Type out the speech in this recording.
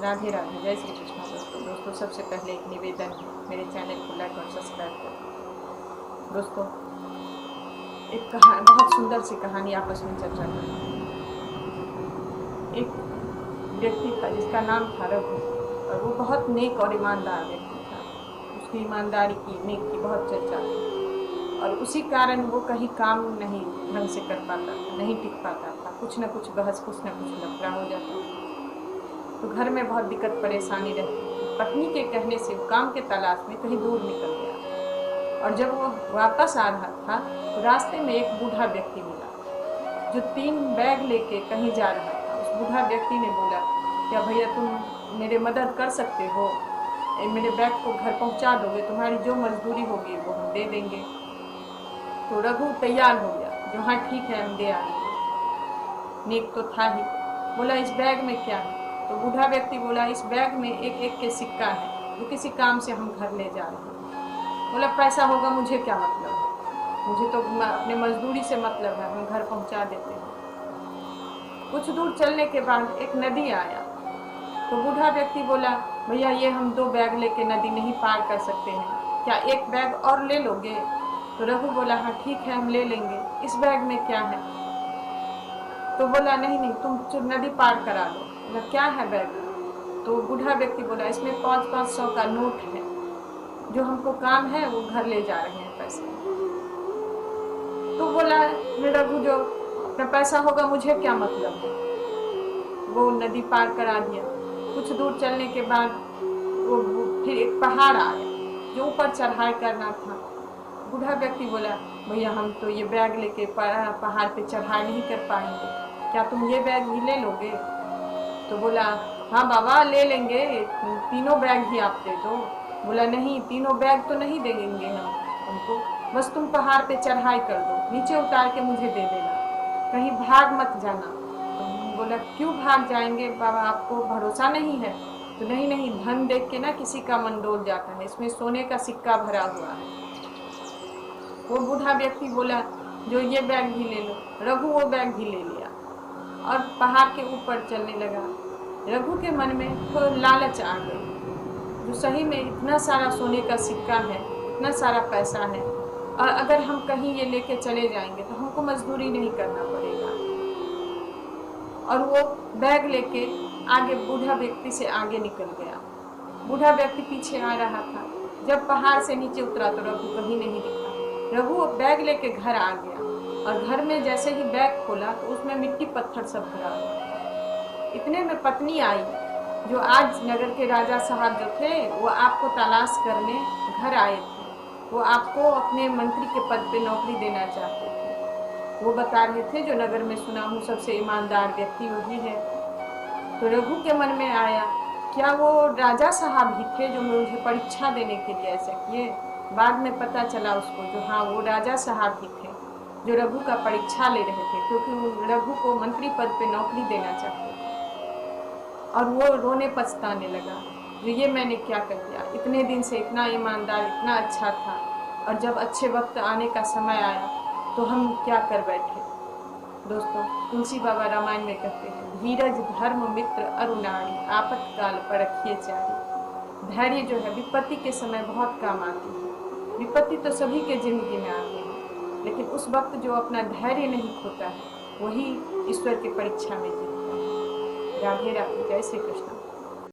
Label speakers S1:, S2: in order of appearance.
S1: राधे राधे, जय श्री कृष्ण। दोस्तों सबसे पहले एक निवेदन है, मेरे चैनल को लाइक और सब्सक्राइब करें। दोस्तों एक बहुत सुंदर सी कहानी आपस में चर्चा करें। एक व्यक्ति था जिसका नाम था रघु, और वो बहुत नेक और ईमानदार व्यक्ति था। उसकी ईमानदारी की, नेक की बहुत चर्चा थी, और उसी कारण वो कहीं काम नहीं ढंग से कर पाता था, नहीं टिक पाता था। कुछ न कुछ बहस, कुछ न कुछ लफड़ा हो जाता था, तो घर में बहुत दिक्कत परेशानी रहती थी। पत्नी के कहने से वो काम के तलाश में कहीं दूर निकल गया, और जब वो वापस आ रहा था तो रास्ते में एक बूढ़ा व्यक्ति मिला जो 3 बैग लेके कहीं जा रहा था। उस बूढ़ा व्यक्ति ने बोला, क्या भैया तुम मेरे मदद कर सकते हो? मेरे बैग को घर पहुंचा दोगे? तुम्हारी जो मजदूरी होगी वो हम दे देंगे। तो रघु तैयार हो गया, जो हाँ ठीक है हम दे आएंगे। नेक तो था ही। बोला इस बैग में क्या है? तो बूढ़ा व्यक्ति बोला इस बैग में एक एक के सिक्का है, जो किसी काम से हम घर ले जा रहे हैं। बोला पैसा होगा मुझे क्या मतलब है, मुझे तो अपने मजदूरी से मतलब है, हम घर पहुंचा देते हैं। कुछ दूर चलने के बाद एक नदी आया, तो बूढ़ा व्यक्ति बोला भैया ये हम 2 बैग लेके नदी नहीं पार कर सकते हैं, क्या एक बैग और ले लोगे? तो रघु बोला हाँ ठीक है हम ले लेंगे, इस बैग में क्या है? तो बोला नहीं नहीं तुम नदी पार करा दो। बोला क्या है बैग में? तो बूढ़ा व्यक्ति बोला इसमें 500 का नोट है, जो हमको काम है वो घर ले जा रहे हैं पैसे। तो बोला रघु जो अपना पैसा होगा मुझे क्या मतलब है। वो नदी पार करा दिया। कुछ दूर चलने के बाद वो फिर एक पहाड़ आया जो ऊपर चढ़ाई करना था। बूढ़ा व्यक्ति बोला भैया हम तो ये बैग लेके पहाड़ पे चढ़ाई नहीं कर पाएंगे, क्या तुम ये बैग भी ले लोगे? तो बोला हाँ बाबा ले लेंगे, 3 बैग ही आप दे दो। बोला नहीं 3 बैग तो नहीं देंगे हम तुमको, बस तुम पहाड़ पे चढ़ाई कर दो, नीचे उतार के मुझे दे देना, कहीं भाग मत जाना। तो बोला क्यों भाग जाएंगे बाबा, आपको भरोसा नहीं है? तो नहीं नहीं धन देख के ना किसी का मन डोल जाता है, इसमें सोने का सिक्का भरा हुआ है। वो बूढ़ा व्यक्ति बोला जो ये बैग भी ले लो। रघु वो बैग भी ले लिया और पहाड़ के ऊपर चलने लगा। रघु के मन में तो लालच आ गई, जो सही में इतना सारा सोने का सिक्का है, इतना सारा पैसा है, और अगर हम कहीं ये लेके चले जाएंगे तो हमको मजदूरी नहीं करना पड़ेगा। और वो बैग लेके आगे बूढ़ा व्यक्ति से आगे निकल गया। बूढ़ा व्यक्ति पीछे आ रहा था। जब पहाड़ से नीचे उतरा तो रघु कहीं नहीं दिखा। रघु बैग लेके घर आ गया, और घर में जैसे ही बैग खोला तो उसमें मिट्टी पत्थर सब भरा हुआ था। इतने में पत्नी आई, जो आज नगर के राजा साहब जो थे वो आपको तलाश करने घर आए थे। वो आपको अपने मंत्री के पद पे नौकरी देना चाहते थे। वो बता रहे थे जो नगर में सुना हूँ सबसे ईमानदार व्यक्ति वही है। तो रघु के मन में आया क्या वो राजा साहब ही थे जो मुझे परीक्षा देने के लिए ऐसा किए? बाद में पता चला उसको जो हाँ वो राजा साहब ही थे जो रघु का परीक्षा ले रहे थे, क्योंकि वो रघु को मंत्री पद पे नौकरी देना चाहते थे। और वो रोने पछताने लगा जो ये मैंने क्या कर दिया, इतने दिन से इतना ईमानदार, इतना अच्छा था, और जब अच्छे वक्त आने का समय आया तो हम क्या कर बैठे। दोस्तों तुलसी बाबा रामायण में कहते हैं धीरज धर्म मित्र अरुणारी, आपातकाल परखिए चारी। धैर्य जो है विपत्ति के समय बहुत काम आती है। विपत्ति तो सभी के जिंदगी में आती है, लेकिन उस वक्त जो अपना धैर्य नहीं खोता है वही ईश्वर की परीक्षा में जीतता है। राधे राधे, जय श्री कृष्ण।